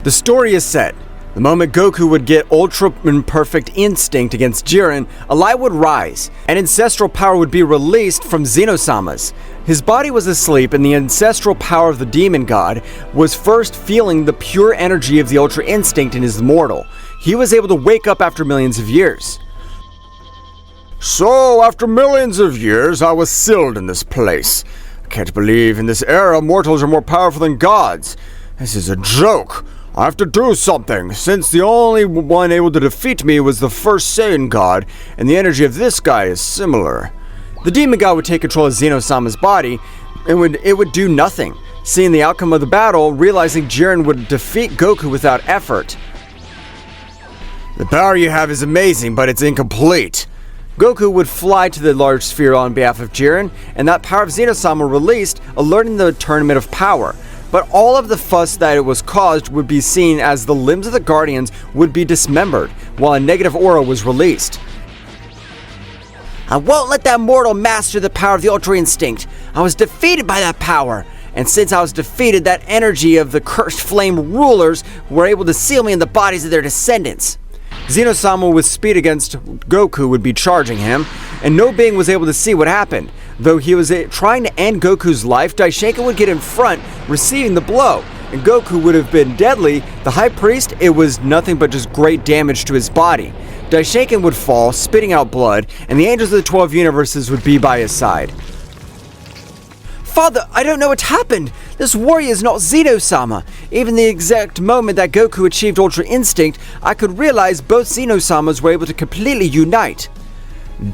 The story is set. The moment Goku would get Ultra Imperfect Instinct against Jiren, a light would rise, and ancestral power would be released from Zeno-sama's. His body was asleep, and the ancestral power of the demon god was first feeling the pure energy of the Ultra Instinct in his mortal. He was able to wake up after millions of years. So, after millions of years, I was sealed in this place. I can't believe in this era mortals are more powerful than gods. This is a joke. I have to do something, since the only one able to defeat me was the first Saiyan god, and the energy of this guy is similar. The demon god would take control of Zeno-sama's body, and it would do nothing, seeing the outcome of the battle, realizing Jiren would defeat Goku without effort. The power you have is amazing, but it's incomplete. Goku would fly to the large sphere on behalf of Jiren, and that power of Zeno-sama released, alerting the tournament of power. But all of the fuss that it was caused would be seen as the limbs of the Guardians would be dismembered, while a negative aura was released. I won't let that mortal master the power of the Ultra Instinct. I was defeated by that power. And since I was defeated, that energy of the cursed flame rulers were able to seal me in the bodies of their descendants. Zeno-sama with speed against Goku would be charging him, and no being was able to see what happened. Though he was trying to end Goku's life, Daishinkan would get in front, receiving the blow, and Goku would have been deadly. The High Priest, it was nothing but just great damage to his body. Daishinkan would fall, spitting out blood, and the Angels of the 12 Universes would be by his side. Father, I don't know what happened. This warrior is not Zeno-sama. Even the exact moment that Goku achieved Ultra Instinct, I could realize both Zeno-samas were able to completely unite.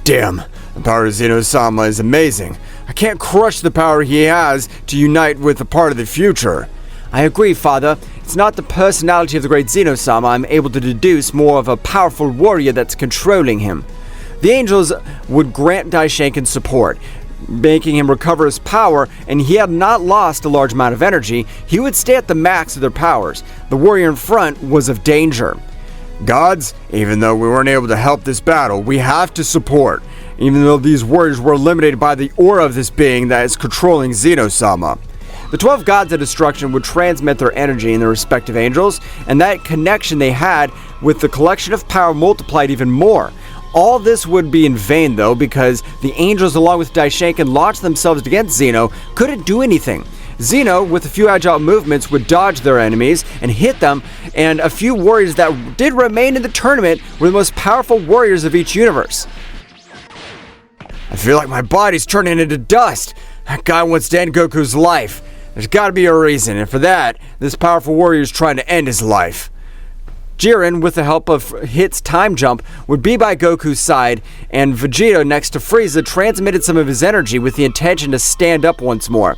Damn, the power of Zeno-sama is amazing. I can't crush the power he has to unite with a part of the future. I agree, Father. It's not the personality of the great Zeno-sama. I'm able to deduce more of a powerful warrior that's controlling him. The angels would grant Daishinkan support, making him recover his power, and he had not lost a large amount of energy. He would stay at the max of their powers. The warrior in front was of danger. Gods, even though we weren't able to help this battle, we have to support, even though these warriors were eliminated by the aura of this being that is controlling Zeno-sama. The 12 gods of destruction would transmit their energy in their respective angels, and that connection they had with the collection of power multiplied even more. All this would be in vain though, because the angels along with Daishinkan launched themselves against Zeno, couldn't do anything. Zeno, with a few agile movements, would dodge their enemies and hit them, and a few warriors that did remain in the tournament were the most powerful warriors of each universe. I feel like my body's turning into dust. That guy wants to end Goku's life. There's gotta be a reason, and for that, this powerful warrior is trying to end his life. Jiren, with the help of Hit's time jump, would be by Goku's side, and Vegeta next to Frieza transmitted some of his energy with the intention to stand up once more.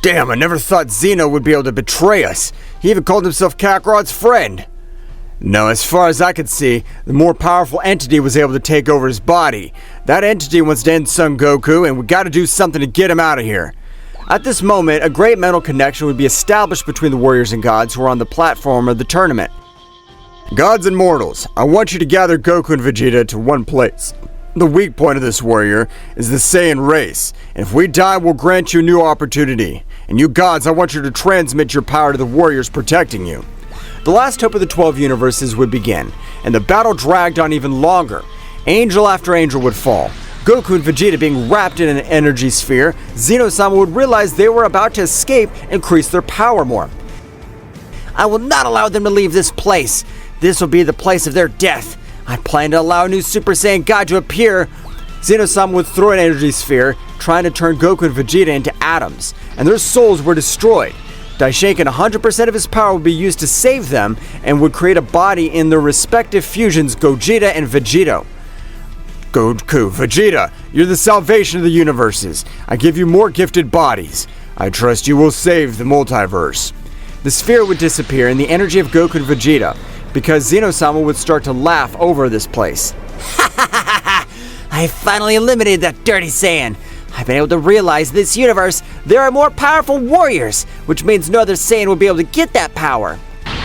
Damn, I never thought Zeno would be able to betray us. He even called himself Kakarot's friend. No, as far as I could see, the more powerful entity was able to take over his body. That entity wants to end Son Goku, and we gotta do something to get him out of here. At this moment, a great mental connection would be established between the warriors and gods who were on the platform of the tournament. Gods and mortals, I want you to gather Goku and Vegeta to one place. The weak point of this warrior is the Saiyan race, and if we die, we'll grant you a new opportunity. And you gods, I want you to transmit your power to the warriors protecting you. The last hope of the 12 universes would begin, and the battle dragged on even longer. Angel after angel would fall. Goku and Vegeta being wrapped in an energy sphere, Zeno-sama would realize they were about to escape and increase their power more. I will not allow them to leave this place. This will be the place of their death. I plan to allow a new Super Saiyan God to appear. Zeno-sama would throw an energy sphere, trying to turn Goku and Vegeta into atoms, and their souls were destroyed. Daishinkan, 100% of his power would be used to save them, and would create a body in their respective fusions, Gogeta and Vegito. Goku, Vegeta, you're the salvation of the universes. I give you more gifted bodies. I trust you will save the multiverse. The sphere would disappear in the energy of Goku and Vegeta, because Zeno-sama would start to laugh over this place. I finally eliminated that dirty Saiyan. I've been able to realize this universe, there are more powerful warriors, which means no other Saiyan will be able to get that power.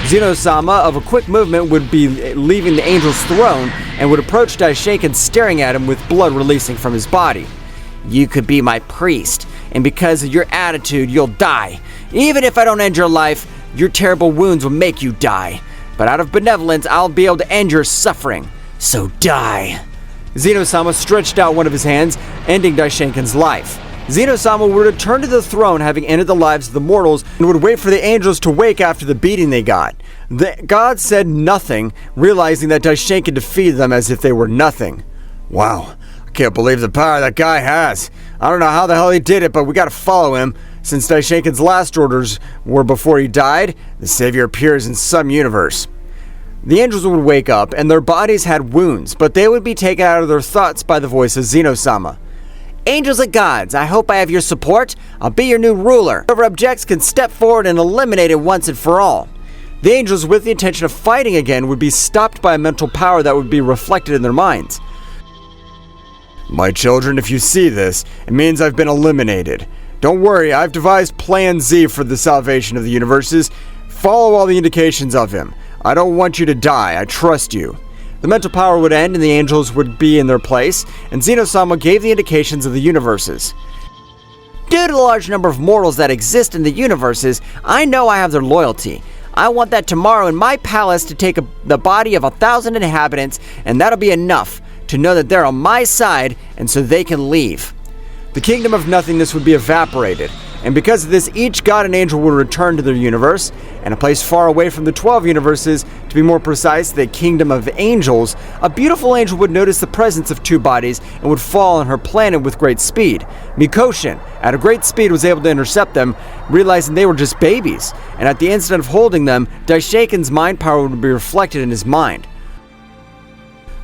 Zeno-sama, of a quick movement, would be leaving the angel's throne and would approach Daishinkan, staring at him with blood releasing from his body. You could be my priest, and because of your attitude, you'll die. Even if I don't end your life, Your terrible wounds will make you die. But out of benevolence, I'll be able to end your suffering. So die. Zeno-sama stretched out one of his hands, ending Daishenkin's life. Zeno-sama would return to the throne, having ended the lives of the mortals, and would wait for the angels to wake after the beating they got. The gods said nothing, realizing that Daishenkin defeated them as if they were nothing. Wow, I can't believe the power that guy has. I don't know how the hell he did it, but we gotta follow him. Since Daishenkin's last orders were before he died, the savior appears in some universe. The angels would wake up, and their bodies had wounds, but they would be taken out of their thoughts by the voice of Zeno-sama. Angels of gods, I hope I have your support. I'll be your new ruler. Whoever objects can step forward and eliminate it once and for all. The angels, with the intention of fighting again, would be stopped by a mental power that would be reflected in their minds. My children, if you see this, it means I've been eliminated. Don't worry, I've devised Plan Z for the salvation of the universes. Follow all the indications of him. I don't want you to die, I trust you. The mental power would end and the angels would be in their place, and Zeno-sama gave the indications of the universes. Due to the large number of mortals that exist in the universes, I know I have their loyalty. I want that tomorrow in my palace to take the body of 1,000 inhabitants, and that'll be enough to know that they're on my side, and so they can leave. The kingdom of nothingness would be evaporated, and because of this, each god and angel would return to their universe, and a place far away from the 12 universes, to be more precise, the kingdom of angels. A beautiful angel would notice the presence of two bodies and would fall on her planet with great speed. Mikoshin, at a great speed, was able to intercept them, realizing they were just babies, and at the instant of holding them, Daishenkin's mind power would be reflected in his mind.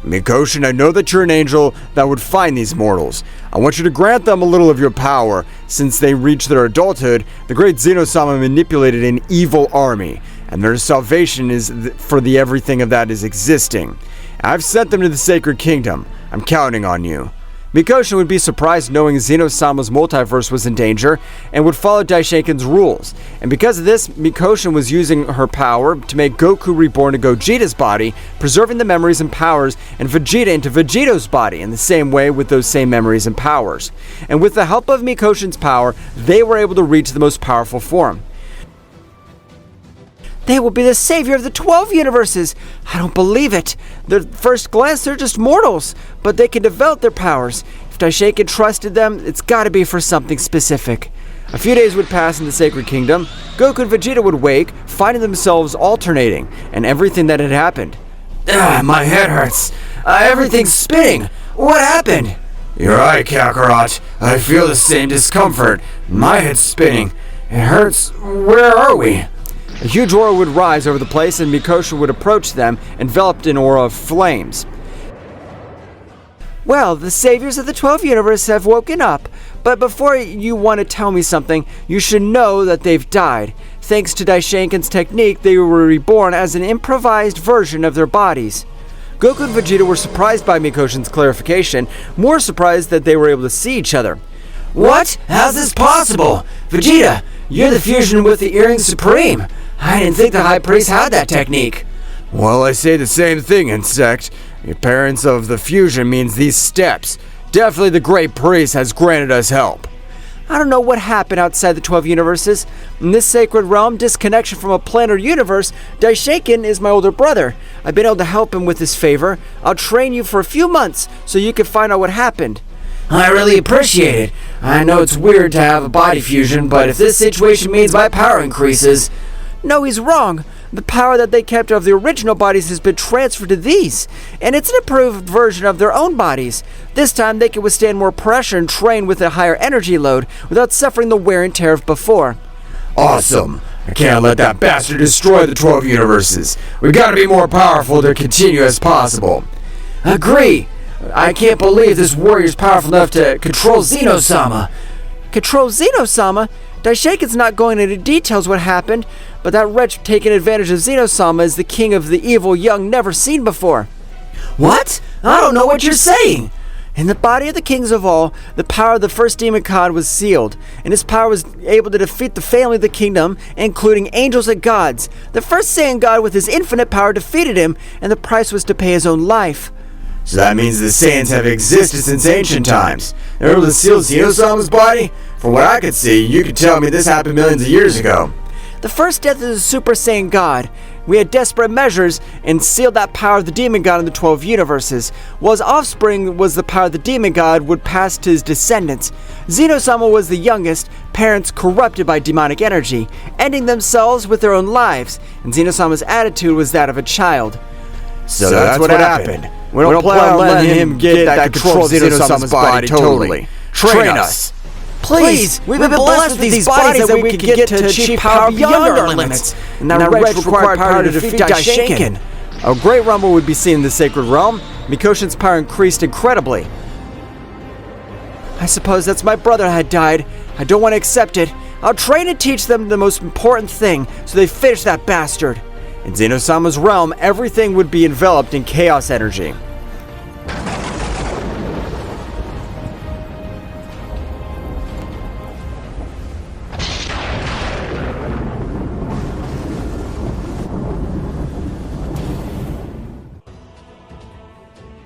Mikoshin, I know that you're an angel that would find these mortals. I want you to grant them a little of your power. Since they reached their adulthood, the great Zeno-sama manipulated an evil army, and their salvation is for the everything of that is existing. I've sent them to the sacred kingdom. I'm counting on you. Mikoshin would be surprised knowing Zeno-sama's multiverse was in danger and would follow Daishenkin's rules. And because of this, Mikoshin was using her power to make Goku reborn to Gogeta's body, preserving the memories and powers, and Vegeta into Vegito's body in the same way with those same memories and powers. And with the help of Mikoshin's power, they were able to reach the most powerful form. They will be the savior of the 12 universes. I don't believe it. At first glance, they're just mortals, but they can develop their powers. If Daishenkin trusted them, it's gotta be for something specific. A few days would pass in the Sacred Kingdom. Goku and Vegeta would wake, finding themselves alternating, and everything that had happened. My head hurts. Everything's spinning. What happened? You're right, Kakarot. I feel the same discomfort. My head's spinning. It hurts. Where are we? A huge aura would rise over the place, and Mikoshin would approach them, enveloped in aura of flames. Well, the saviors of the 12 universes have woken up, but before you want to tell me something, you should know that they've died. Thanks to Daishenkin's technique, they were reborn as an improvised version of their bodies. Goku and Vegeta were surprised by Mikoshin's clarification, more surprised that they were able to see each other. What? How's this possible? Vegeta, you're the fusion with the Earring Supreme. I didn't think the High Priest had that technique. Well, I say the same thing, Insect. The appearance of the fusion means these steps. Definitely the Great Priest has granted us help. I don't know what happened outside the 12 universes. In this sacred realm, disconnection from a planar universe, Daishenkin is my older brother. I've been able to help him with this favor. I'll train you for a few months so you can find out what happened. I really appreciate it. I know it's weird to have a body fusion, but if this situation means my power increases... No, he's wrong. The power that they kept of the original bodies has been transferred to these, and it's an improved version of their own bodies. This time they can withstand more pressure and train with a higher energy load without suffering the wear and tear of before. Awesome. I can't let that bastard destroy the 12 universes. We gotta be more powerful to continue as possible. Agree. I can't believe this warrior's powerful enough to control Zeno-sama. Control Zeno-sama? Daishenkin's not going into details what happened, but that wretch taking advantage of Zeno-sama is the king of the evil young never seen before. What? I don't know what you're saying. In the body of the kings of all, the power of the first demon god was sealed, and his power was able to defeat the family of the kingdom, including angels and gods. The first Saiyan god with his infinite power defeated him, and the price was to pay his own life. So that means the Saiyans have existed since ancient times. They're able to seal Zeno-sama's body? From what I could see, you could tell me this happened millions of years ago. The first death of the Super Saiyan God. We had desperate measures and sealed that power of the Demon God in the 12 universes. While his offspring was the power of the Demon God would pass to his descendants. Zeno-sama was the youngest, parents corrupted by demonic energy, ending themselves with their own lives, and Zeno-sama's attitude was that of a child. So that's what happened. We don't plan on letting him get that control of Zeno-sama's body totally. Train us. Please, we've been blessed with these bodies that we could get to achieve power beyond our limits. And that wretch required power to defeat Daishinken. A great rumble would be seen in the sacred realm. Mikoshin's power increased incredibly. I suppose that's my brother had died. I don't want to accept it. I'll train and teach them the most important thing, so they finish that bastard. In Zeno-sama's realm, everything would be enveloped in chaos energy.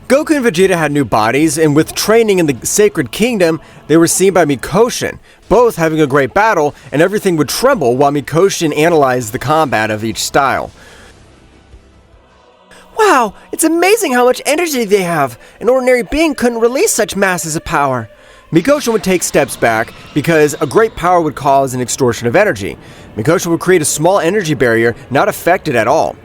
Goku and Vegeta had new bodies, and with training in the Sacred Kingdom, they were seen by Mikoshin, both having a great battle, and everything would tremble while Mikoshin analyzed the combat of each style. Wow, it's amazing how much energy they have. An ordinary being couldn't release such masses of power. Mikoshin would take steps back because a great power would cause an extortion of energy. Mikoshin would create a small energy barrier not affected at all.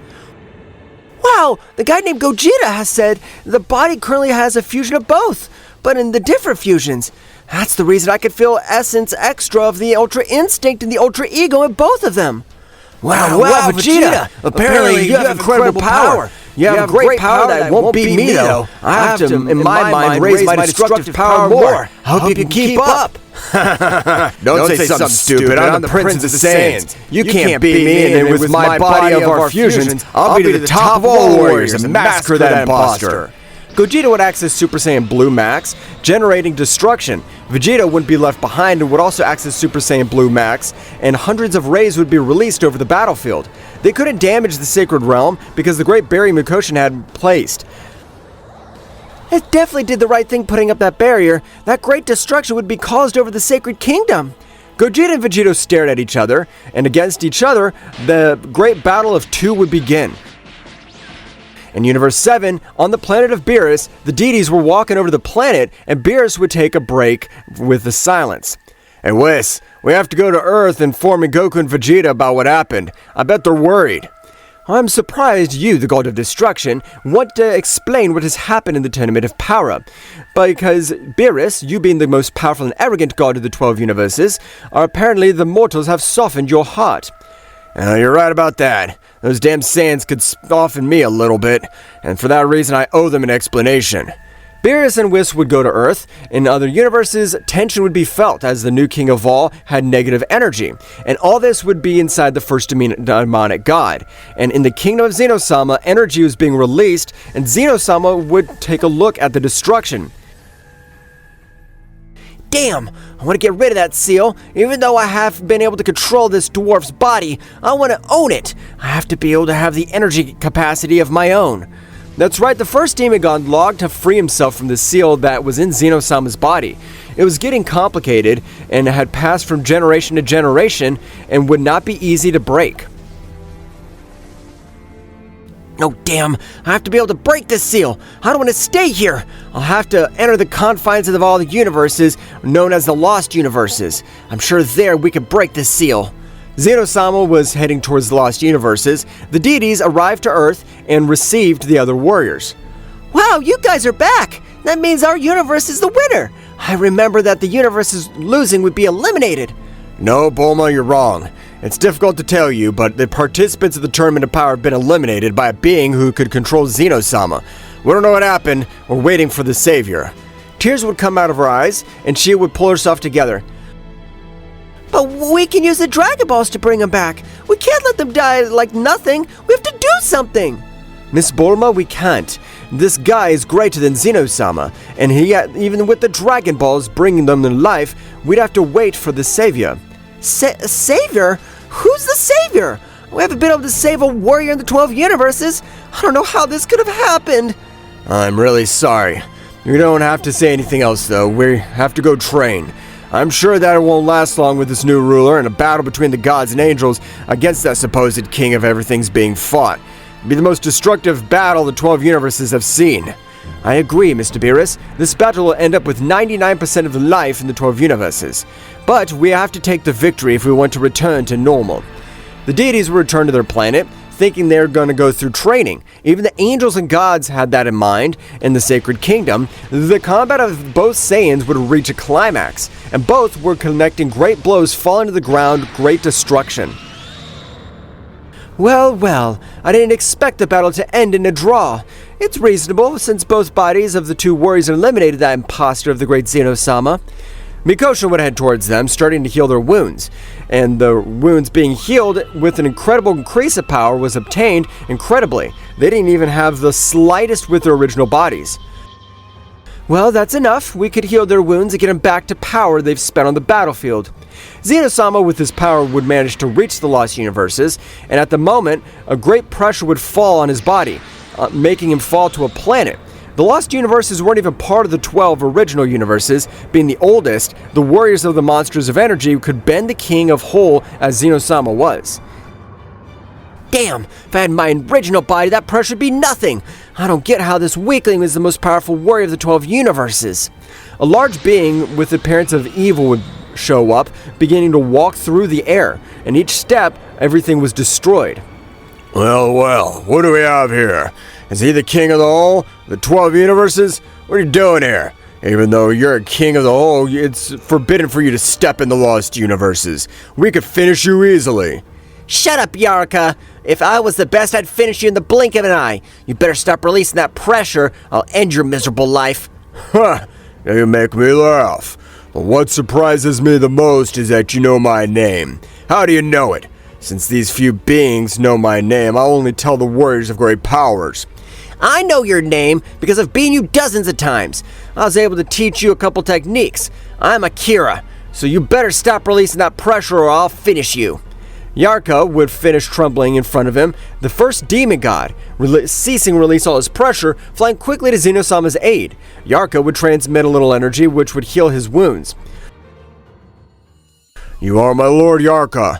Wow, the guy named Gogeta has said the body currently has a fusion of both, but in the different fusions. That's the reason I could feel essence extra of the Ultra Instinct and the Ultra Ego in both of them. Wow, Vegeta! Apparently you have incredible power. You have great power that won't beat me, though. I have to, in my mind, raise my destructive power more. I hope you can keep up. Don't say something stupid. I'm the Prince of the Saiyans. You can't beat me, and with my body of our fusions, I'll be to the top of all warriors and massacre that imposter. Gogeta would access Super Saiyan Blue Max, generating destruction. Vegeta wouldn't be left behind and would also access Super Saiyan Blue Max, and hundreds of rays would be released over the battlefield. They couldn't damage the Sacred Realm because the Great Barrier Mikoshin had placed. It definitely did the right thing putting up that barrier. That great destruction would be caused over the Sacred Kingdom. Gogeta and Vegeta stared at each other, and against each other, the great battle of two would begin. In Universe 7, on the planet of Beerus, the deities were walking over the planet, and Beerus would take a break with the silence. Hey Whis, we have to go to Earth informing Goku and Vegeta about what happened. I bet they're worried. I'm surprised you, the God of Destruction, want to explain what has happened in the Tournament of Power. Because Beerus, you being the most powerful and arrogant God of the 12 universes, apparently the mortals have softened your heart. You're right about that. Those damn Saiyans could soften me a little bit, and for that reason I owe them an explanation. Beerus and Whis would go to Earth. In other universes, tension would be felt as the new king of all had negative energy, and all this would be inside the first demonic god. And in the kingdom of Zeno-sama, energy was being released, and Zeno-sama would take a look at the destruction. Damn, I want to get rid of that seal. Even though I have been able to control this dwarf's body, I want to own it. I have to be able to have the energy capacity of my own. That's right, the first demon god logged to free himself from the seal that was in Zeno-sama's body. It was getting complicated and had passed from generation to generation and would not be easy to break. No, damn, I have to be able to break this seal. I don't want to stay here. I'll have to enter the confines of all the universes known as the Lost Universes. I'm sure there we could break this seal. Zeno-sama was heading towards the Lost Universes. The deities arrived to Earth and received the other warriors. Wow, you guys are back! That means our universe is the winner! I remember that the universes losing would be eliminated. No, Bulma, you're wrong. It's difficult to tell you, but the participants of the Tournament of Power have been eliminated by a being who could control Zeno-sama. We don't know what happened. We're waiting for the savior. Tears would come out of her eyes, and she would pull herself together. But we can use the Dragon Balls to bring them back. We can't let them die like nothing. We have to do something. Miss Bulma, we can't. This guy is greater than Zeno-sama, and even with the Dragon Balls bringing them to life, we'd have to wait for the savior. Savior? Who's the savior? We haven't been able to save a warrior in the 12 universes. I don't know how this could have happened. I'm really sorry. You don't have to say anything else, though. We have to go train. I'm sure that it won't last long with this new ruler and a battle between the gods and angels against that supposed king of everything's being fought. It'll be the most destructive battle the 12 universes have seen. I agree, Mr. Beerus. This battle will end up with 99% of the life in the 12 universes. But we have to take the victory if we want to return to normal. The deities will return to their planet, thinking they're going to go through training. Even the angels and gods had that in mind. In the Sacred Kingdom, the combat of both Saiyans would reach a climax, and both were connecting great blows falling to the ground, great destruction. Well, I didn't expect the battle to end in a draw. It's reasonable, since both bodies of the two warriors eliminated that imposter of the great Zeno-sama. Mikosha would head towards them, starting to heal their wounds, and the wounds being healed with an incredible increase of power was obtained incredibly. They didn't even have the slightest with their original bodies. Well, that's enough. We could heal their wounds and get them back to power they've spent on the battlefield. Zeno-sama with his power would manage to reach the lost universes, and at the moment, a great pressure would fall on his body, making him fall to a planet. The lost universes weren't even part of the 12 original universes. Being the oldest, the warriors of the monsters of energy could bend the king of whole as Zeno-sama was. Damn, if I had my original body, that pressure would be nothing. I don't get how this weakling is the most powerful warrior of the 12 universes. A large being with the appearance of evil would show up, beginning to walk through the air, and each step, everything was destroyed. Well, what do we have here? Is he the king of the whole? The 12 universes? What are you doing here? Even though you're a king of the whole, it's forbidden for you to step in the lost universes. We could finish you easily. Shut up, Yarka. If I was the best, I'd finish you in the blink of an eye. You better stop releasing that pressure. I'll end your miserable life. Huh, you make me laugh. But what surprises me the most is that you know my name. How do you know it? Since these few beings know my name, I'll only tell the warriors of great powers. I know your name because I've beaten you dozens of times. I was able to teach you a couple techniques. I'm Akira, so you better stop releasing that pressure or I'll finish you. Yarka would finish trembling in front of him, the first demon god, ceasing to release all his pressure, flying quickly to Zeno-sama's aid. Yarka would transmit a little energy which would heal his wounds. You are my lord Yarka.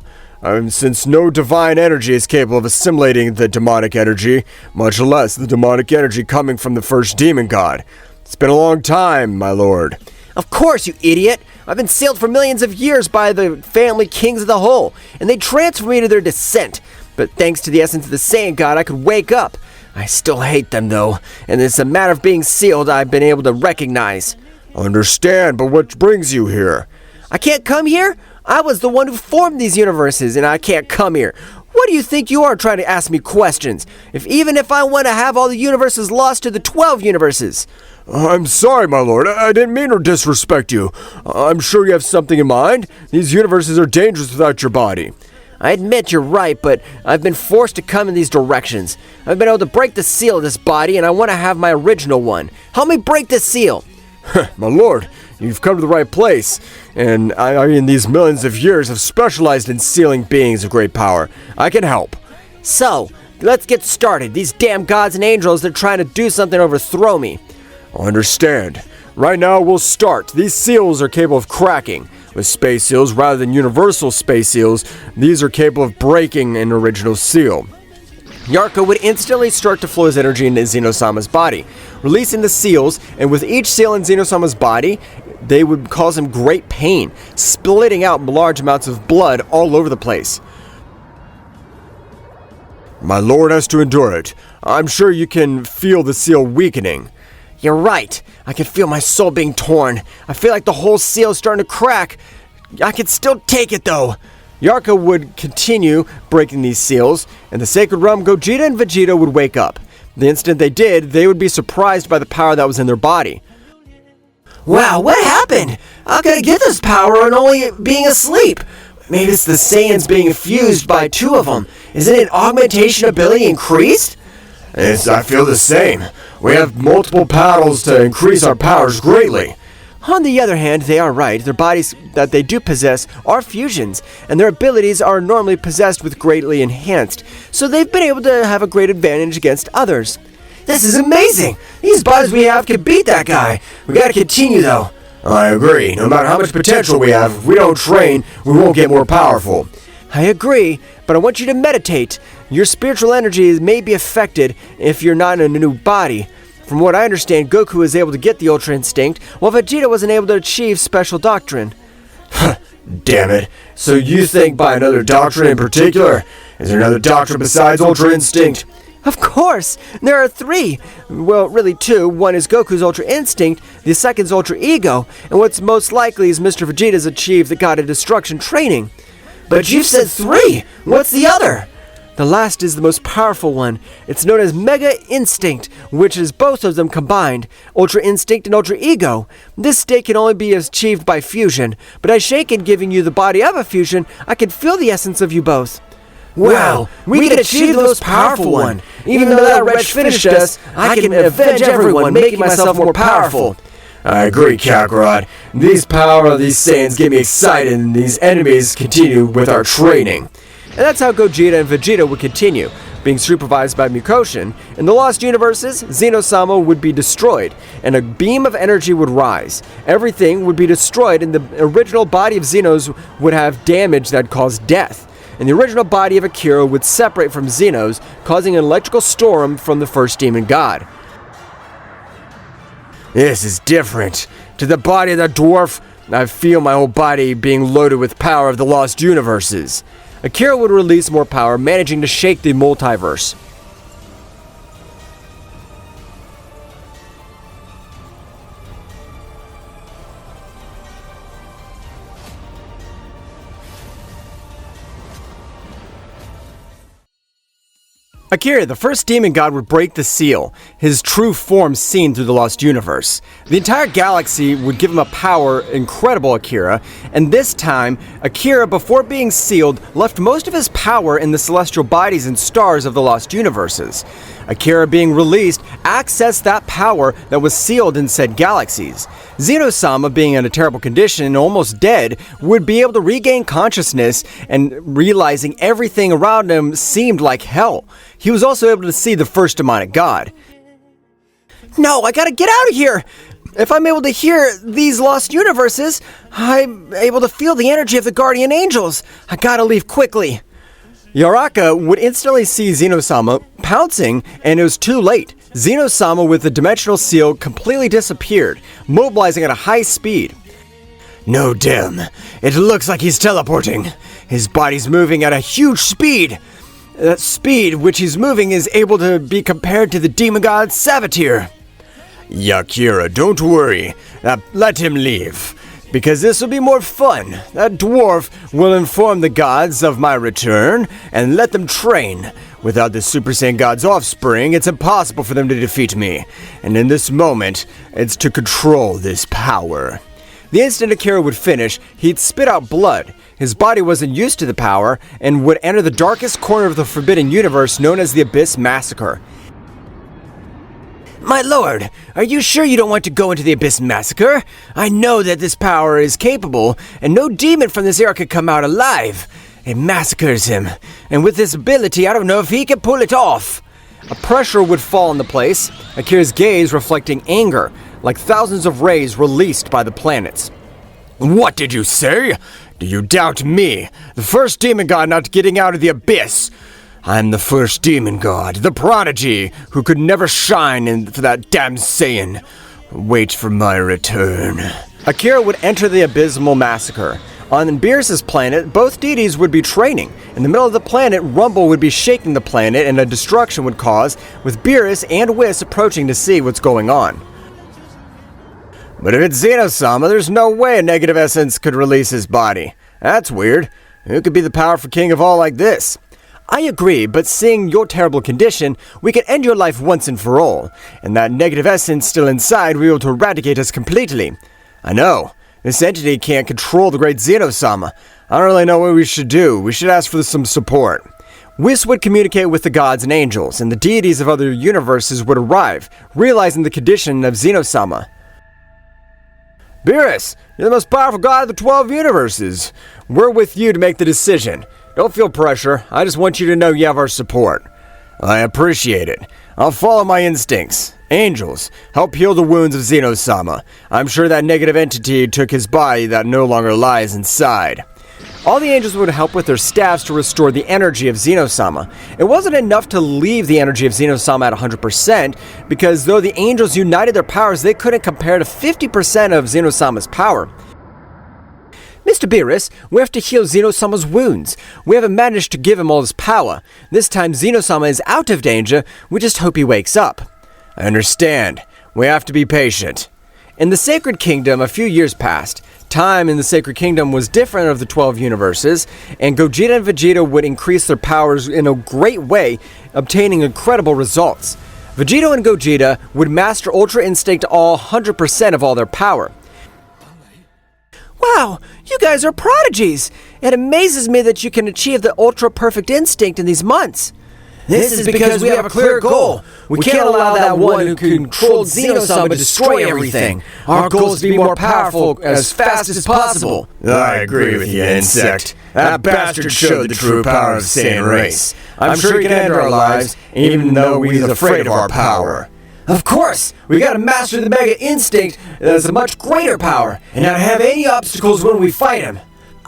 Since no divine energy is capable of assimilating the demonic energy, much less the demonic energy coming from the first demon god. It's been a long time, my lord. Of course, you idiot! I've been sealed for millions of years by the family kings of the whole, and they transferred me to their descent. But thanks to the essence of the Saiyan God, I could wake up. I still hate them, though, and it's a matter of being sealed I've been able to recognize. Understand, but what brings you here? I can't come here? I was the one who formed these universes, and I can't come here. What do you think you are trying to ask me questions? Even if I want to have all the universes lost to the 12 universes. I'm sorry, my lord. I didn't mean to disrespect you. I'm sure you have something in mind. These universes are dangerous without your body. I admit you're right, but I've been forced to come in these directions. I've been able to break the seal of this body, and I want to have my original one. Help me break the seal. My lord, you've come to the right place, and I in these millions of years have specialized in sealing beings of great power. I can help. So, let's get started. These damn gods and angels, they're trying to do something to overthrow me. Understand. Right now, we'll start. These seals are capable of cracking. With space seals, rather than universal space seals, these are capable of breaking an original seal. Yarka would instantly start to flow his energy into Zeno-sama's body, releasing the seals, and with each seal in Zeno-sama's body, they would cause him great pain, splitting out large amounts of blood all over the place. My lord has to endure it. I'm sure you can feel the seal weakening. You're right. I can feel my soul being torn. I feel like the whole seal is starting to crack. I can still take it, though. Yarka would continue breaking these seals, and the sacred realm Gogeta and Vegeta would wake up. The instant they did, they would be surprised by the power that was in their body. Wow, what happened? How could I get this power and only being asleep? Maybe it's the Saiyans being fused by two of them. Isn't it augmentation ability increased? I feel the same. We have multiple paddles to increase our powers greatly. On the other hand, they are right. Their bodies that they do possess are fusions, and their abilities are normally possessed with greatly enhanced, so they've been able to have a great advantage against others. This is amazing! These bodies we have can beat that guy. We gotta continue, though. I agree. No matter how much potential we have, if we don't train, we won't get more powerful. I agree, but I want you to meditate. Your spiritual energy may be affected if you're not in a new body. From what I understand, Goku was able to get the Ultra Instinct, while Vegeta wasn't able to achieve Special Doctrine. Damn it. So you think by another doctrine in particular? Is there another doctrine besides Ultra Instinct? Of course! There are 3. Well, really 2. One is Goku's Ultra Instinct, the second's Ultra Ego, and what's most likely is Mr. Vegeta's achieved the God of Destruction training. But you've said 3! What's the other? The last is the most powerful one. It's known as Mega Instinct, which is both of them combined, Ultra Instinct and Ultra Ego. This state can only be achieved by fusion, but as Shaken giving you the body of a fusion, I can feel the essence of you both. Wow, we can achieve the most powerful one. Even though that wretch finished us, I can avenge everyone, making myself more powerful. I agree, Kakarot. These power of these Saiyans get me excited, and these enemies continue with our training. And that's how Gogeta and Vegeta would continue, being supervised by Mukoshin. In the Lost Universes, Zeno-sama would be destroyed, and a beam of energy would rise. Everything would be destroyed, and the original body of Zeno's would have damage that caused death. And the original body of Akira would separate from Zeno's, causing an electrical storm from the first demon god. This is different. To the body of the dwarf, I feel my whole body being loaded with power of the Lost Universes. Akira would release more power, managing to shake the multiverse. Akira, the first demon god, would break the seal, his true form seen through the Lost Universe. The entire galaxy would give him a power incredible Akira, and this time, Akira, before being sealed, left most of his power in the celestial bodies and stars of the Lost Universes. Akira, being released, accessed that power that was sealed in said galaxies. Zeno-sama, being in a terrible condition and almost dead, would be able to regain consciousness and realizing everything around him seemed like hell. He was also able to see the first demonic god. No, I gotta get out of here! If I'm able to hear these Lost Universes, I'm able to feel the energy of the guardian angels. I gotta leave quickly. Yaraka would instantly see Zeno-sama pouncing, and it was too late. Zeno-sama with the dimensional seal completely disappeared, mobilizing at a high speed. No dim. It looks like he's teleporting. His body's moving at a huge speed. That speed which he's moving is able to be compared to the demon god Savatar. Akira, don't worry. Let him leave. Because this will be more fun. That dwarf will inform the gods of my return and let them train. Without the Super Saiyan God's offspring, it's impossible for them to defeat me. And in this moment, it's to control this power. The instant Akira would finish, he'd spit out blood. His body wasn't used to the power and would enter the darkest corner of the Forbidden Universe known as the Abyss Massacre. My lord, are you sure you don't want to go into the Abyss Massacre? I know that this power is capable, and no demon from this era could come out alive. It massacres him, and with this ability, I don't know if he can pull it off. A pressure would fall on the place, Akira's gaze reflecting anger, like thousands of rays released by the planets. What did you say? Do you doubt me, the first demon god not getting out of the abyss? I'm the first demon god, the prodigy, who could never shine for that damn Saiyan. Wait for my return. Akira would enter the Abysmal Massacre. On Beerus's planet, both deities would be training. In the middle of the planet, Rumble would be shaking the planet and a destruction would cause, with Beerus and Whis approaching to see what's going on. But if it's Zeno-sama, there's no way a negative essence could release his body. That's weird. Who could be the powerful king of all like this? I agree, but seeing your terrible condition, we can end your life once and for all, and that negative essence still inside will be able to eradicate us completely. I know. This entity can't control the great Zeno-sama. I don't really know what we should do. We should ask for some support. Whis would communicate with the gods and angels, and the deities of other universes would arrive, realizing the condition of Zeno-sama. Beerus, you're the most powerful god of the 12 universes. We're with you to make the decision. Don't feel pressure. I just want you to know you have our support. I appreciate it. I'll follow my instincts. Angels, help heal the wounds of Zeno-sama. I'm sure that negative entity took his body that no longer lies inside. All the angels would help with their staffs to restore the energy of Zeno-sama. It wasn't enough to leave the energy of Zeno-sama at 100%, because though the angels united their powers, they couldn't compare to 50% of Zeno-sama's power. Mr. Beerus, we have to heal Zeno-sama's wounds. We haven't managed to give him all his power. This time Zeno-sama is out of danger, we just hope he wakes up. I understand. We have to be patient. In the Sacred Kingdom, a few years passed. Time in the Sacred Kingdom was different of the 12 universes, and Gogeta and Vegeta would increase their powers in a great way, obtaining incredible results. Vegito and Gogeta would master Ultra Instinct all 100% of all their power. Wow, you guys are prodigies! It amazes me that you can achieve the Ultra Perfect Instinct in these months. This is because we have a clear goal. We can't allow that one who controlled Zeno-sama to destroy everything. Our goal is to be more powerful as fast as possible. I agree with you, Insect. That bastard showed the true power of the Saiyan race. I'm sure he can end our lives, even though he's afraid of our power. Of course, we gotta master the Mega Instinct that has a much greater power, and not have any obstacles when we fight him.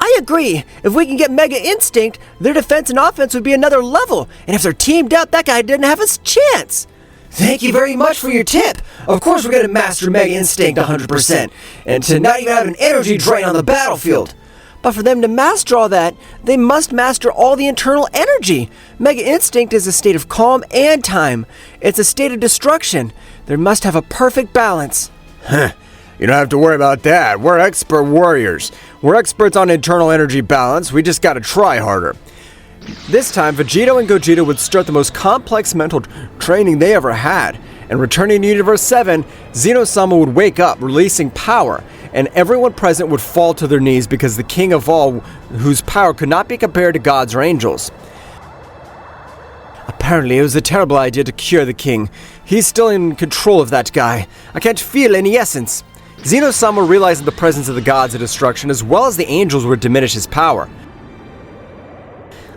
I agree. If we can get Mega Instinct, their defense and offense would be another level, and if they're teamed up, that guy didn't have a chance. Thank you very much for your tip. Of course we're gonna master Mega Instinct 100%, and to not even have an energy drain on the battlefield. But for them to master all that, they must master all the internal energy. Mega Instinct is a state of calm and time. It's a state of destruction. They must have a perfect balance. You don't have to worry about that. We're expert warriors. We're experts on internal energy balance. We just gotta try harder. This time, Vegito and Gogeta would start the most complex mental training they ever had. And returning to Universe 7, Zeno-sama would wake up, releasing power, and everyone present would fall to their knees because the king of all, whose power could not be compared to gods or angels. Apparently, it was a terrible idea to cure the king. He's still in control of that guy. I can't feel any essence. Zeno-sama realized that the presence of the gods of destruction as well as the angels would diminish his power.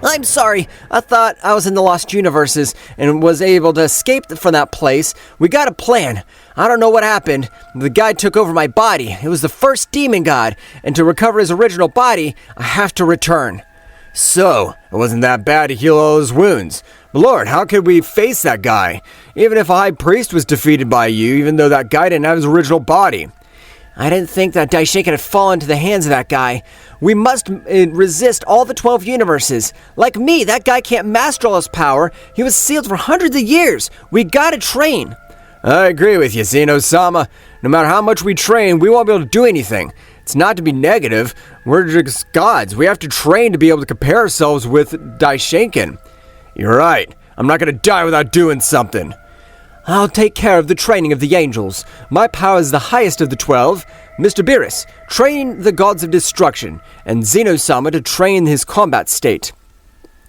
I'm sorry, I thought I was in the Lost Universes and was able to escape from that place. We got a plan. I don't know what happened. The guy took over my body. It was the first demon god, and to recover his original body, I have to return. So, it wasn't that bad to heal all his wounds. But Lord, how could we face that guy? Even if a high priest was defeated by you, even though that guy didn't have his original body. I didn't think that Daishinkan had fallen into the hands of that guy. We must resist all the 12 universes. Like me, that guy can't master all his power. He was sealed for hundreds of years. We gotta train. I agree with you, Zeno-sama. No matter how much we train, we won't be able to do anything. It's not to be negative. We're just gods. We have to train to be able to compare ourselves with Daishinkan. You're right. I'm not gonna die without doing something. I'll take care of the training of the angels. My power is the highest of the 12. Mr. Beerus, train the gods of destruction, and Zeno-sama to train his combat state.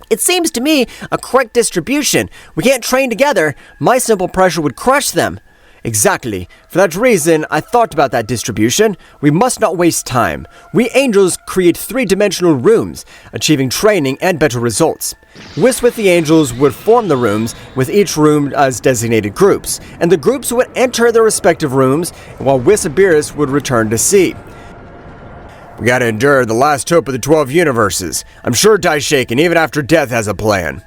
It seems to me a correct distribution. We can't train together. My simple pressure would crush them. Exactly. For that reason, I thought about that distribution. We must not waste time. We angels create three-dimensional rooms, achieving training and better results. Whis with the angels would form the rooms, with each room as designated groups, and the groups would enter their respective rooms, while Whis and Beerus would return to sea. We gotta endure the last hope of the 12 universes. I'm sure Daishinkan, even after death, has a plan.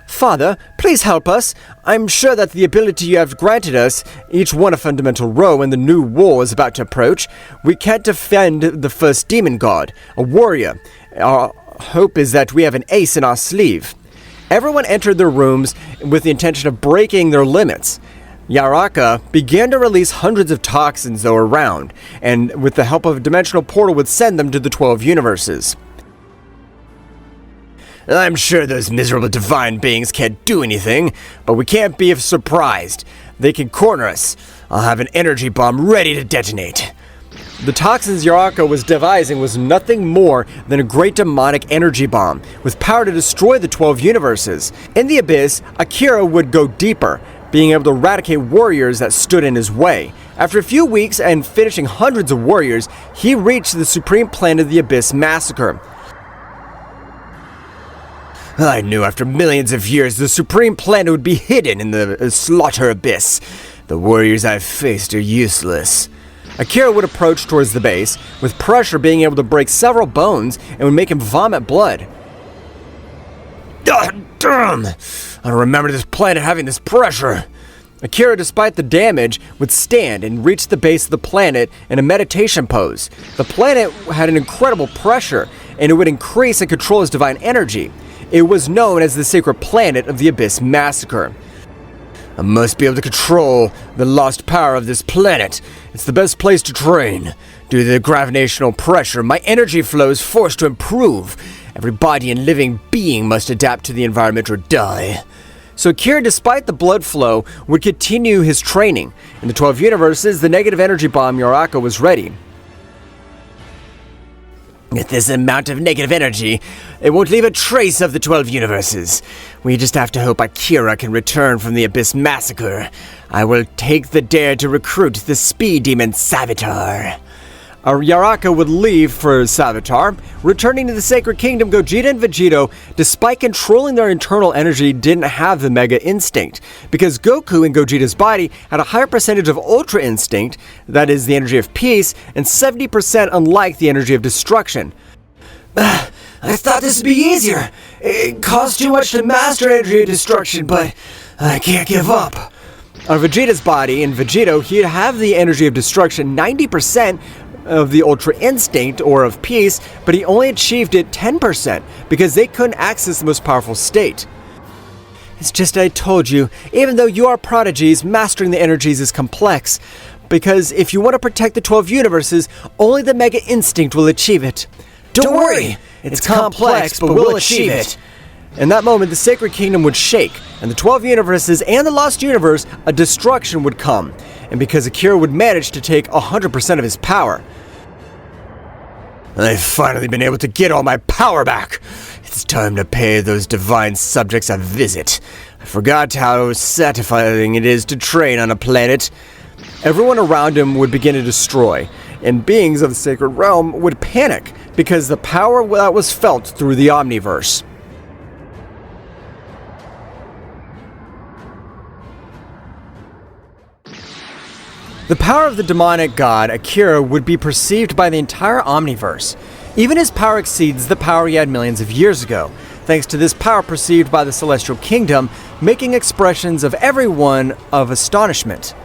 Father, please help us. I'm sure that the ability you have granted us, each one a fundamental role when the new war is about to approach, we can't defend the first demon god, a warrior. Our hope is that we have an ace in our sleeve. Everyone entered their rooms with the intention of breaking their limits. Yaraka began to release hundreds of toxins though around, and with the help of a dimensional portal would send them to the 12 universes. I'm sure those miserable divine beings can't do anything, but we can't be surprised. They can corner us. I'll have an energy bomb ready to detonate. The toxins Yaraka was devising was nothing more than a great demonic energy bomb, with power to destroy the 12 universes. In the abyss, Akira would go deeper, being able to eradicate warriors that stood in his way. After a few weeks and finishing hundreds of warriors, he reached the supreme planet of the Abyss Massacre. I knew after millions of years the supreme planet would be hidden in the slaughter abyss. The warriors I've faced are useless. Akira would approach towards the base, with pressure being able to break several bones and would make him vomit blood. Damn! I don't remember this planet having this pressure. Akira, despite the damage, would stand and reach the base of the planet in a meditation pose. The planet had an incredible pressure, and it would increase and control his divine energy. It was known as the sacred planet of the Abyss Massacre. I must be able to control the lost power of this planet. It's the best place to train. Due to the gravitational pressure, my energy flow is forced to improve. Every body and living being must adapt to the environment or die. So Akira, despite the blood flow, would continue his training. In the 12 universes, the negative energy bomb Yaraka was ready. With this amount of negative energy, it won't leave a trace of the 12 universes. We just have to hope Akira can return from the Abyss Massacre. I will take the dare to recruit the speed demon Savatar. Yaraka would leave for Savatar, returning to the Sacred Kingdom. Gogeta and Vegito, despite controlling their internal energy, didn't have the Mega Instinct, because Goku in Gogeta's body had a higher percentage of Ultra Instinct, that is the energy of peace, and 70% unlike the energy of destruction. I thought this would be easier. It costs too much to master energy of destruction, but I can't give up. On Vegeta's body, in Vegito, he'd have the energy of destruction 90%, of the Ultra Instinct, or of peace, but he only achieved it 10% because they couldn't access the most powerful state. It's just I told you, even though you are prodigies, mastering the energies is complex, because if you want to protect the 12 universes, only the Mega Instinct will achieve it. Don't worry, it's complex, but we'll achieve it. In that moment, the Sacred Kingdom would shake, and the 12 universes and the Lost Universe, a destruction would come, and because Akira would manage to take 100% of his power. I've finally been able to get all my power back. It's time to pay those divine subjects a visit. I forgot how satisfying it is to train on a planet. Everyone around him would begin to destroy, and beings of the Sacred Realm would panic because the power that was felt through the Omniverse. The power of the demonic god, Akira, would be perceived by the entire Omniverse. Even his power exceeds the power he had millions of years ago, thanks to this power perceived by the Celestial Kingdom, making expressions of everyone of astonishment.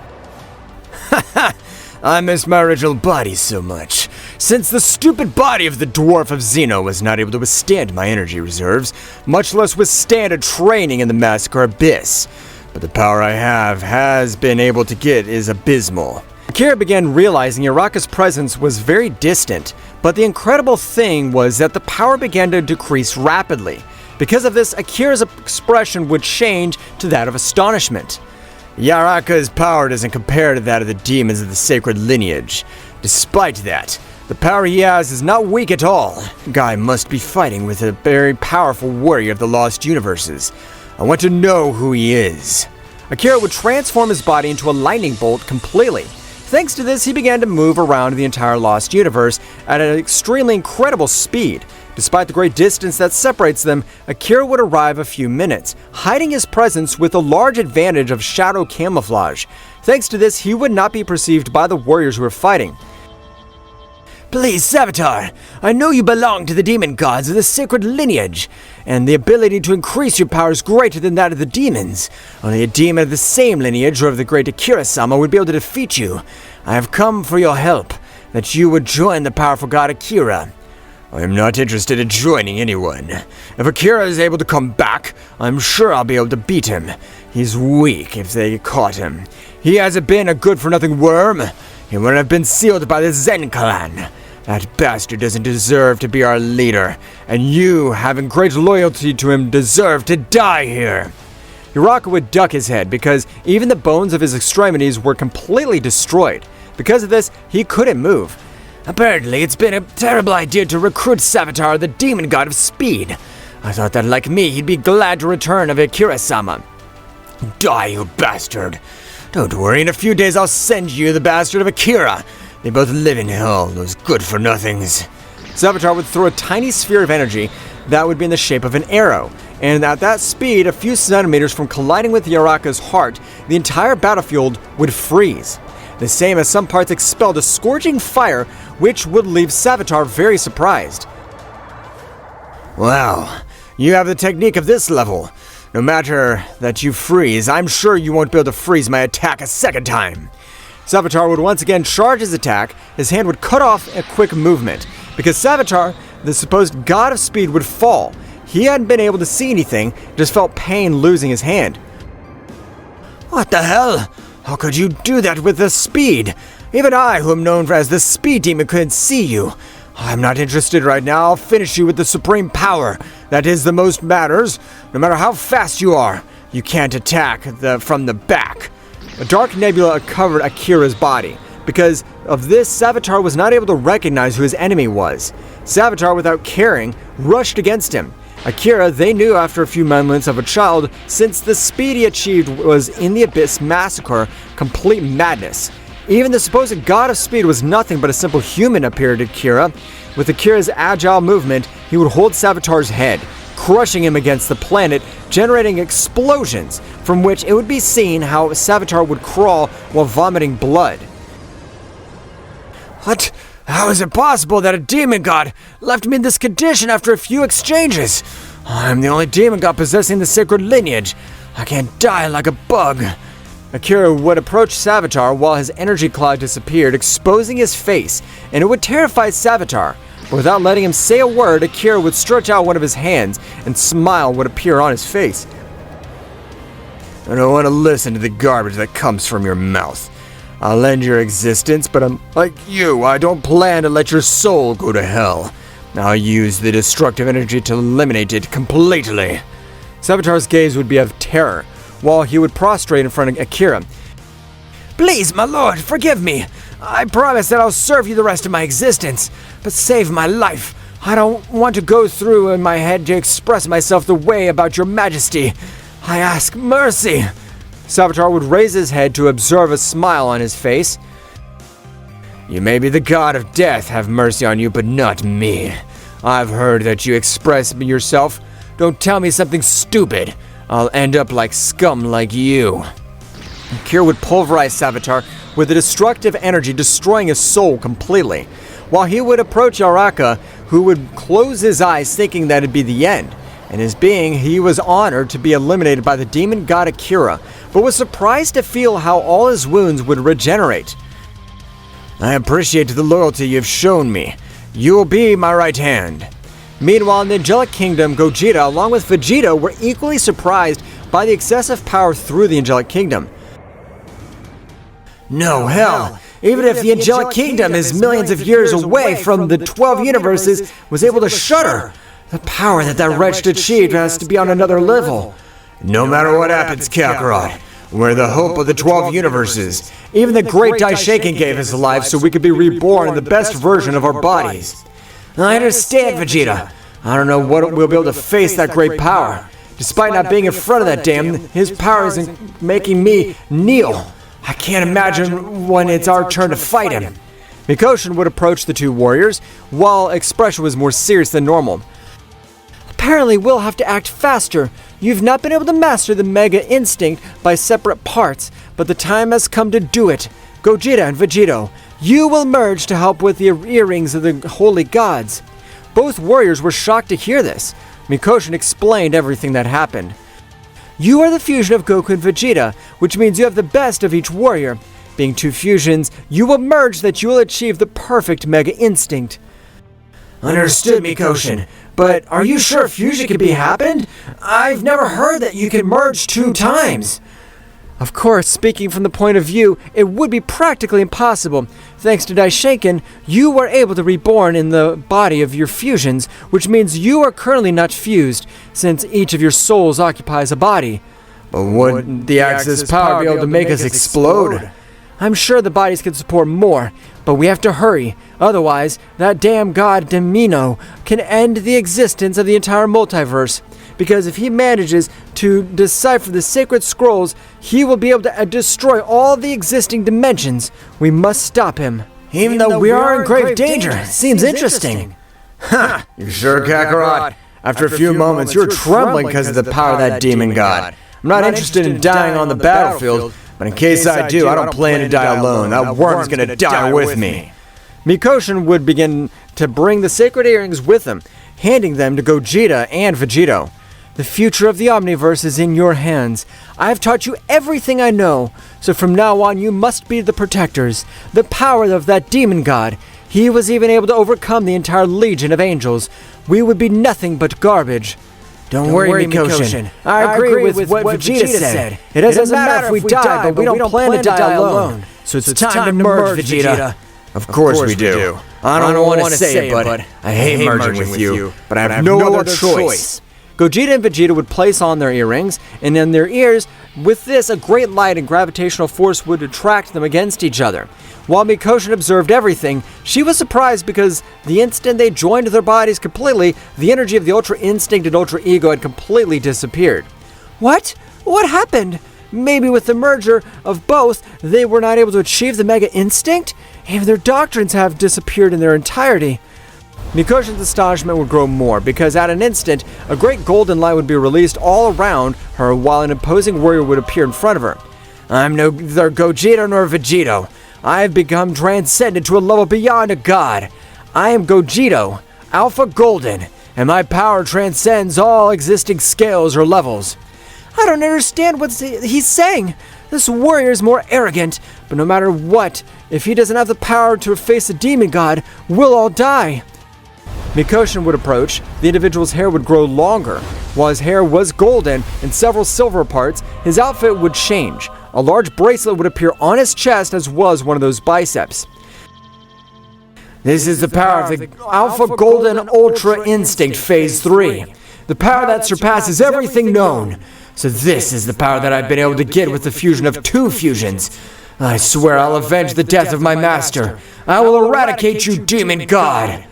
I miss my original body so much. Since the stupid body of the dwarf of Zeno was not able to withstand my energy reserves, much less withstand a training in the Massacre Abyss. But the power I has been able to get is abysmal. Akira began realizing Yaraka's presence was very distant, but the incredible thing was that the power began to decrease rapidly. Because of this, Akira's expression would change to that of astonishment. Yaraka's power doesn't compare to that of the demons of the sacred lineage. Despite that, the power he has is not weak at all. Guy must be fighting with a very powerful warrior of the Lost Universes. I want to know who he is. Akira would transform his body into a lightning bolt completely. Thanks to this, he began to move around the entire Lost Universe at an extremely incredible speed. Despite the great distance that separates them, Akira would arrive a few minutes, hiding his presence with a large advantage of shadow camouflage. Thanks to this, he would not be perceived by the warriors who were fighting. Please, Savatar, I know you belong to the demon gods of the sacred lineage, and the ability to increase your power is greater than that of the demons. Only a demon of the same lineage or of the great Akira-sama would be able to defeat you. I have come for your help, that you would join the powerful god Akira. I am not interested in joining anyone. If Akira is able to come back, I'm sure I'll be able to beat him. He's weak if they caught him. He hasn't been a good-for-nothing worm. He wouldn't have been sealed by the Zen clan. That bastard doesn't deserve to be our leader, and you, having great loyalty to him, deserve to die here. Yaraka would duck his head because even the bones of his extremities were completely destroyed. Because of this, he couldn't move. Apparently, it's been a terrible idea to recruit Savatar, the demon god of speed. I thought that, like me, he'd be glad to return of Akira-sama. Die, you bastard. Don't worry, in a few days I'll send you the bastard of Akira. They both live in hell, those good-for-nothings. Savatar would throw a tiny sphere of energy that would be in the shape of an arrow. And at that speed, a few centimeters from colliding with Uraraka's heart, the entire battlefield would freeze. The same as some parts expelled a scorching fire, which would leave Savatar very surprised. Wow, you have the technique of this level. No matter that you freeze, I'm sure you won't be able to freeze my attack a second time. Savatar would once again charge his attack. His hand would cut off a quick movement. Because Savatar, the supposed god of speed, would fall. He hadn't been able to see anything, just felt pain losing his hand. What the hell? How could you do that with the speed? Even I, who am known as the speed demon, couldn't see you. I'm not interested right now. I'll finish you with the supreme power. That is the most matters. No matter how fast you are, you can't attack from the back. A dark nebula covered Akira's body. Because of this, Savatar was not able to recognize who his enemy was. Savatar, without caring, rushed against him. Akira, they knew after a few moments of a child, since the speed he achieved was in the Abyss Massacre, complete madness. Even the supposed god of speed was nothing but a simple human, appeared to Akira. With Akira's agile movement, he would hold Savatar's head, crushing him against the planet, generating explosions, from which it would be seen how Savatar would crawl while vomiting blood. What? How is it possible that a demon god left me in this condition after a few exchanges? I'm the only demon god possessing the sacred lineage. I can't die like a bug. Akira would approach Savatar while his energy cloud disappeared, exposing his face, and it would terrify Savatar. But without letting him say a word, Akira would stretch out one of his hands, and smile would appear on his face. I don't want to listen to the garbage that comes from your mouth. I'll end your existence, but like you, I don't plan to let your soul go to hell. I'll use the destructive energy to eliminate it completely. Savatar's gaze would be of terror, while he would prostrate in front of Akira. Please, my lord, forgive me. I promise that I'll serve you the rest of my existence, but save my life. I don't want to go through in my head to express myself the way about your majesty. I ask mercy. Savatar would raise his head to observe a smile on his face. You may be the god of death, have mercy on you, but not me. I've heard that you express yourself. Don't tell me something stupid. I'll end up like scum like you. Akira would pulverize Savatar with the destructive energy, destroying his soul completely, while he would approach Uraraka, who would close his eyes thinking that it'd be the end. In his being, he was honored to be eliminated by the demon god Akira, but was surprised to feel how all his wounds would regenerate. I appreciate the loyalty you've shown me. You will be my right hand. Meanwhile, in the Angelic Kingdom, Gogeta, along with Vegeta, were equally surprised by the excessive power through the Angelic Kingdom. No, hell! Even if the Angelic Kingdom is millions of years away from the 12 universes, was able to shudder. The power that wretch achieved has to be on another level. No matter what happens, Kakarot, we're the hope of the 12 universes. Even the great Daishaken gave his life so we could be reborn in the best version of our bodies. I understand, Vegeta. I don't know what we'll be able to face that great power. Despite not being in front of that dam, his power is making me kneel. I can't imagine when it's our turn to fight him. Mikoshin would approach the two warriors, while expression was more serious than normal. Apparently, we'll have to act faster. You've not been able to master the Mega Instinct by separate parts, but the time has come to do it. Gogeta and Vegito, you will merge to help with the earrings of the holy gods. Both warriors were shocked to hear this. Mikoshin explained everything that happened. You are the fusion of Goku and Vegeta, which means you have the best of each warrior. Being two fusions, you will merge that you will achieve the perfect Mega Instinct. Understood, Mikoshin. But are you sure fusion can be happened? I've never heard that you can merge 2 times. Of course, speaking from the point of view, it would be practically impossible. Thanks to Daishaken, you were able to reborn in the body of your fusions, which means you are currently not fused, since each of your souls occupies a body. But wouldn't the Axis power be able to make us explode? I'm sure the bodies can support more, but we have to hurry. Otherwise, that damn god Demino can end the existence of the entire multiverse. Because if he manages to decipher the sacred scrolls, he will be able to destroy all the existing dimensions. We must stop him. Even though we are in grave danger. Seems interesting. Ha! You sure, Kakarot? After a few moments, you were trembling because of the power of that demon god. I'm not interested in dying on the battlefield, but in case I do, I don't plan to die alone. That worm's gonna die with me. Mikoshin would begin to bring the sacred earrings with him, handing them to Gogeta and Vegito. The future of the Omniverse is in your hands. I have taught you everything I know, so from now on you must be the protectors. The power of that demon god. He was even able to overcome the entire legion of angels. We would be nothing but garbage. Don't worry, Mikoshin. I agree with what Vegeta said. It doesn't matter if we die, but we don't plan to die alone. So it's time to merge, Vegeta. Of course we do. I don't want to say it, but I hate merging with you. But I have no other choice. Gogeta and Vegeta would place on their earrings, and in their ears, with this, a great light and gravitational force would attract them against each other. While Mikoshin observed everything, she was surprised because the instant they joined their bodies completely, the energy of the Ultra Instinct and Ultra Ego had completely disappeared. What? What happened? Maybe with the merger of both, they were not able to achieve the Mega Instinct? Even their doctrines have disappeared in their entirety. Mikoshin's astonishment would grow more, because at an instant, a great golden light would be released all around her while an imposing warrior would appear in front of her. I'm neither Gogeta nor Vegito. I have become transcended to a level beyond a god. I am Gogeta, Alpha Golden, and my power transcends all existing scales or levels. I don't understand what he's saying. This warrior is more arrogant, but no matter what, if he doesn't have the power to face a demon god, we'll all die. Mikoshin would approach. The individual's hair would grow longer. While his hair was golden and several silver parts, his outfit would change. A large bracelet would appear on his chest as well as one of those biceps. This is the power of the Alpha Golden Ultra Instinct Phase 3. The power that surpasses everything known. So this is the power that I've been able to get with the fusion of 2 fusions. I swear I'll avenge the death of my master. I will eradicate you, demon god.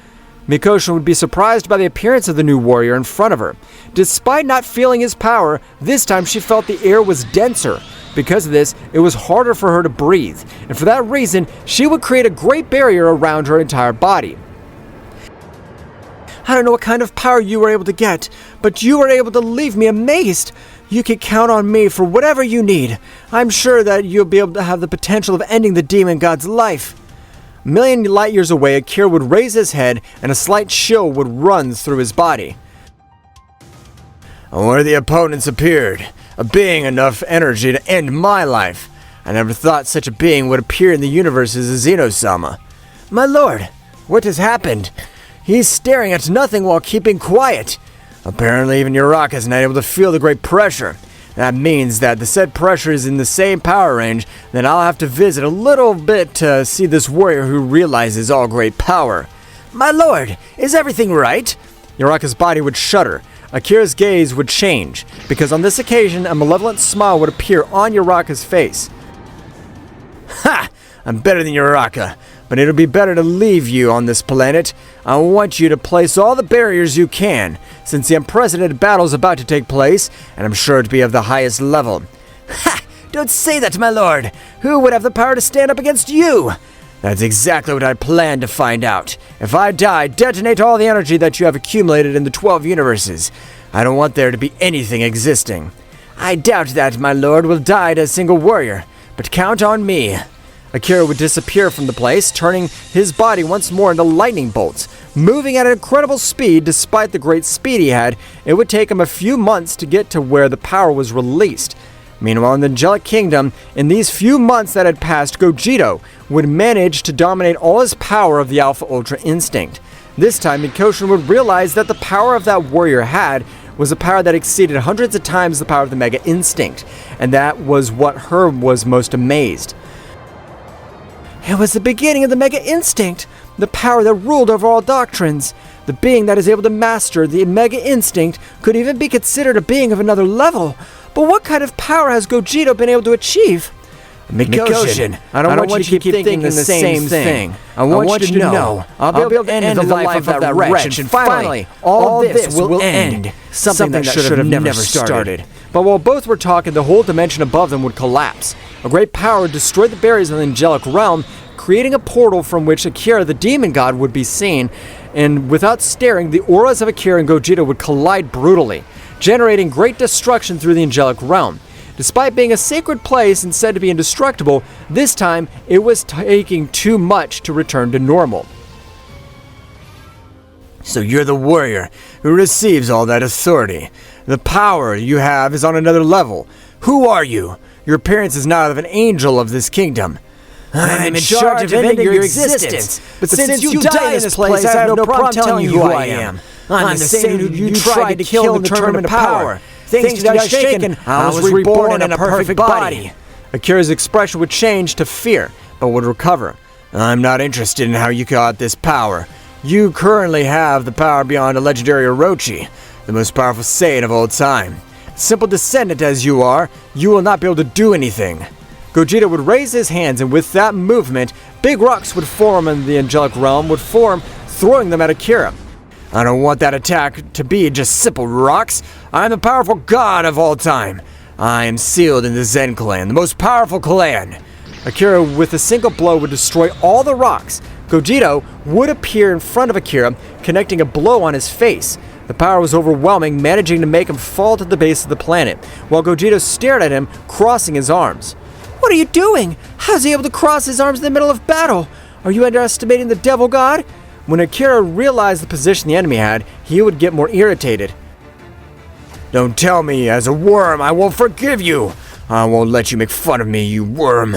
Mikoshin would be surprised by the appearance of the new warrior in front of her. Despite not feeling his power, this time she felt the air was denser. Because of this, it was harder for her to breathe, and for that reason, she would create a great barrier around her entire body. I don't know what kind of power you were able to get, but you were able to leave me amazed. You can count on me for whatever you need. I'm sure that you'll be able to have the potential of ending the demon god's life. A million light years away, Akira would raise his head, and a slight chill would run through his body. Where the opponents appeared, a being enough energy to end my life. I never thought such a being would appear in the universe as a Zeno-sama. My lord, what has happened? He's staring at nothing while keeping quiet. Apparently even Uraka's not able to feel the great pressure. That means that the said pressure is in the same power range, then I'll have to visit a little bit to see this warrior who realizes all great power. My lord, is everything right? Uraka's body would shudder. Akira's gaze would change, because on this occasion, a malevolent smile would appear on Uraka's face. Ha! I'm better than Uraka, but it'll be better to leave you on this planet. I want you to place all the barriers you can, since the unprecedented battle is about to take place, and I'm sure to be of the highest level. Ha! Don't say that, my lord! Who would have the power to stand up against you? That's exactly what I plan to find out. If I die, detonate all the energy that you have accumulated in the 12 universes. I don't want there to be anything existing. I doubt that my lord will die to a single warrior, but count on me. Akira would disappear from the place, turning his body once more into lightning bolts. Moving at an incredible speed, despite the great speed he had, it would take him a few months to get to where the power was released. Meanwhile, in the Angelic Kingdom, in these few months that had passed, Gogeta would manage to dominate all his power of the Alpha Ultra Instinct. This time, Mikoshin would realize that the power of that warrior had was a power that exceeded hundreds of times the power of the Mega Instinct, and that was what her was most amazed. It was the beginning of the Mega Instinct, the power that ruled over all doctrines. The being that is able to master the Mega Instinct could even be considered a being of another level. But what kind of power has Gogeta been able to achieve? Mikoshin, I don't want you to keep thinking the same thing. I want you to know I'll be able to end the life of that wretch, and finally, all this will end. Something that should have never started. But while both were talking, the whole dimension above them would collapse. A great power destroyed the barriers of the angelic realm, creating a portal from which Akira, the demon god, would be seen, and without staring, the auras of Akira and Gogeta would collide brutally, generating great destruction through the angelic realm. Despite being a sacred place and said to be indestructible, this time it was taking too much to return to normal. So you're the warrior who receives all that authority. The power you have is on another level. Who are you? Your appearance is not of an angel of this kingdom. I'm in charge of ending your existence. But since you die in this place, I have no problem telling you who I am. I'm the same who you tried to kill in the tournament of power. Thanks to thy shaken, I was reborn in a perfect body. Akira's expression would change to fear, but would recover. I'm not interested in how you got this power. You currently have the power beyond a legendary Orochi, the most powerful Saiyan of all time. Simple descendant as you are, you will not be able to do anything. Gogeta would raise his hands, and with that movement, big rocks would form in the angelic realm, throwing them at Akira. I don't want that attack to be just simple rocks. I am the powerful god of all time. I am sealed in the Zen clan, the most powerful clan. Akira, with a single blow, would destroy all the rocks. Gogeta would appear in front of Akira, connecting a blow on his face. The power was overwhelming, managing to make him fall to the base of the planet, while Gogeta stared at him, crossing his arms. What are you doing? How's he able to cross his arms in the middle of battle? Are you underestimating the devil god? When Akira realized the position the enemy had, he would get more irritated. Don't tell me, as a worm, I won't forgive you. I won't let you make fun of me, you worm.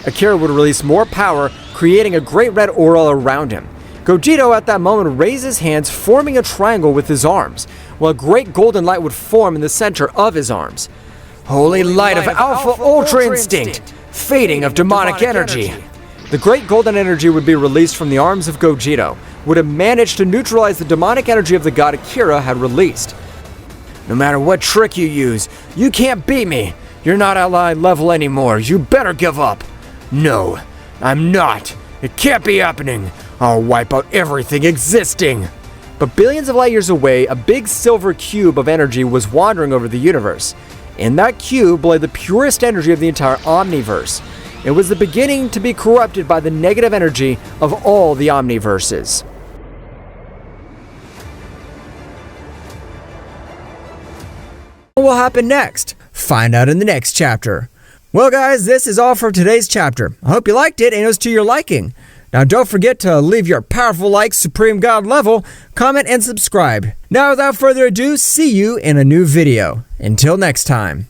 Akira would release more power, creating a great red aura around him. Gogeta at that moment raised his hands, forming a triangle with his arms, while a great golden light would form in the center of his arms. Holy light of Alpha Ultra Instinct, fading of demonic energy. The great golden energy would be released from the arms of Gogeta, would have managed to neutralize the demonic energy of the god Akira had released. No matter what trick you use, you can't beat me. You're not ally level anymore. You better give up. No, I'm not. It can't be happening. I'll wipe out everything existing. But billions of light years away, a big silver cube of energy was wandering over the universe. In that cube lay the purest energy of the entire omniverse. It was the beginning to be corrupted by the negative energy of all the omniverses. What will happen next? Find out in the next chapter. Well guys, this is all for today's chapter. I hope you liked it and it was to your liking. Now don't forget to leave your powerful like Supreme God level, comment and subscribe. Now without further ado, see you in a new video. Until next time.